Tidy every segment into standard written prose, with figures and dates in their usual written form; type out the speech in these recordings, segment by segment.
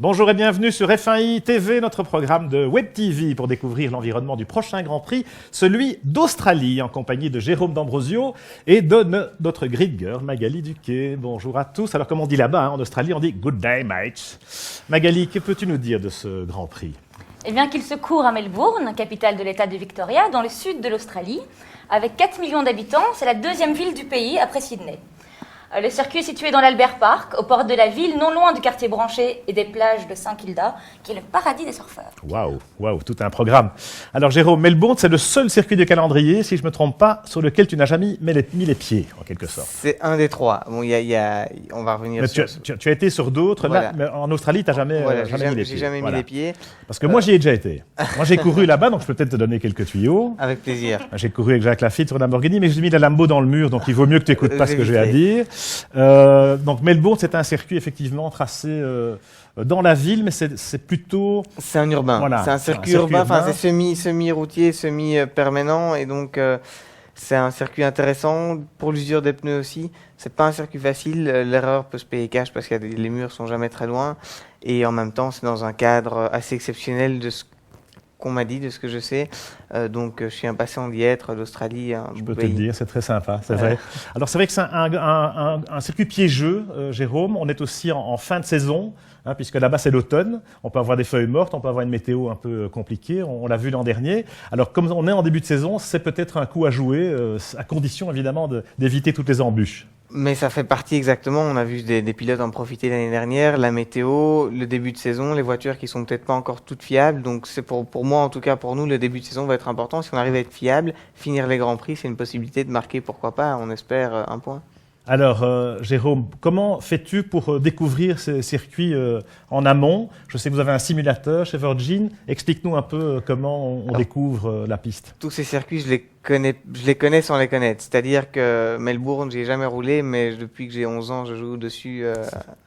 Bonjour et bienvenue sur F1i TV, notre programme de Web TV pour découvrir l'environnement du prochain Grand Prix, celui d'Australie, en compagnie de Jérôme D'Ambrosio et de notre grid girl Magali Duquet. Bonjour à tous. Alors comme on dit là-bas, en Australie, on dit « Good day, mates ». Magali, que peux-tu nous dire de ce Grand Prix? Eh bien qu'il se court à Melbourne, capitale de l'État de Victoria, dans le sud de l'Australie. Avec 4 millions d'habitants, c'est la deuxième ville du pays après Sydney. Le circuit est situé dans l'Albert Park, aux portes de la ville, non loin du quartier branché et des plages de St Kilda, qui est le paradis des surfeurs. Waouh, tout un programme. Alors Jérôme, Melbourne, c'est le seul circuit de calendrier, si je ne me trompe pas, sur lequel tu n'as jamais mis les pieds, en quelque sorte. C'est un des trois. Bon, on va revenir sur... Tu as été sur d'autres, voilà. Mais en Australie, tu n'as jamais, jamais mis les pieds. J'ai jamais mis les pieds. Parce que moi, j'y ai déjà été. Moi, j'ai couru là-bas, donc je peux peut-être te donner quelques tuyaux. Avec plaisir. J'ai couru avec Jacques Lafitte sur Lamborghini, mais j'ai mis la Lambo dans le mur, donc il vaut mieux que tu n'écoutes pas ce que j'ai à dire. Donc Melbourne, c'est un circuit effectivement tracé dans la ville, mais c'est plutôt... C'est un urbain. Voilà, c'est un circuit urbain. Enfin, c'est semi-routier, semi-permanent, et donc c'est un circuit intéressant pour l'usure des pneus aussi. C'est pas un circuit facile. L'erreur peut se payer cash parce que les murs sont jamais très loin, et en même temps, c'est dans un cadre assez exceptionnel de ce qu'on m'a dit, de ce que je sais. Donc, je suis impatient d'y être. L'Australie, je peux te le dire, c'est très sympa, c'est vrai. Alors, c'est vrai que c'est un circuit piégeux, Jérôme. On est aussi en fin de saison, hein, puisque là-bas, c'est l'automne. On peut avoir des feuilles mortes, on peut avoir une météo un peu compliquée. On l'a vu l'an dernier. Alors, comme on est en début de saison, c'est peut-être un coup à jouer, à condition, évidemment, d'éviter toutes les embûches. Mais ça fait partie exactement, on a vu des pilotes en profiter l'année dernière, la météo, le début de saison, les voitures qui sont peut-être pas encore toutes fiables, donc c'est pour moi, en tout cas pour nous, le début de saison va être important. Si on arrive à être fiable, finir les Grands Prix, c'est une possibilité de marquer, pourquoi pas, on espère un point. Alors, Jérôme, comment fais-tu pour découvrir ces circuits en amont? Je sais que vous avez un simulateur chez Virgin. Explique-nous un peu comment on découvre la piste. Tous ces circuits, je les connais sans les connaître. C'est-à-dire que Melbourne, j'y ai jamais roulé, mais depuis que j'ai 11 ans, je joue dessus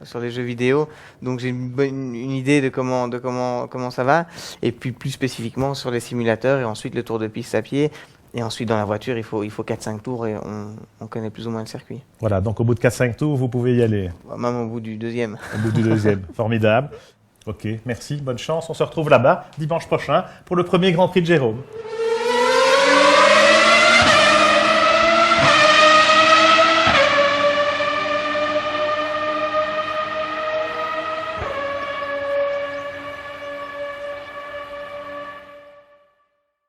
sur les jeux vidéo. Donc j'ai une idée de comment ça va. Et puis plus spécifiquement sur les simulateurs et ensuite le tour de piste à pied. Et ensuite, dans la voiture, il faut 4-5 tours et on connaît plus ou moins le circuit. Voilà, donc au bout de 4-5 tours, vous pouvez y aller. Même au bout du deuxième. Au bout du deuxième, formidable. Ok, merci, bonne chance. On se retrouve là-bas dimanche prochain pour le premier Grand Prix de Jérôme.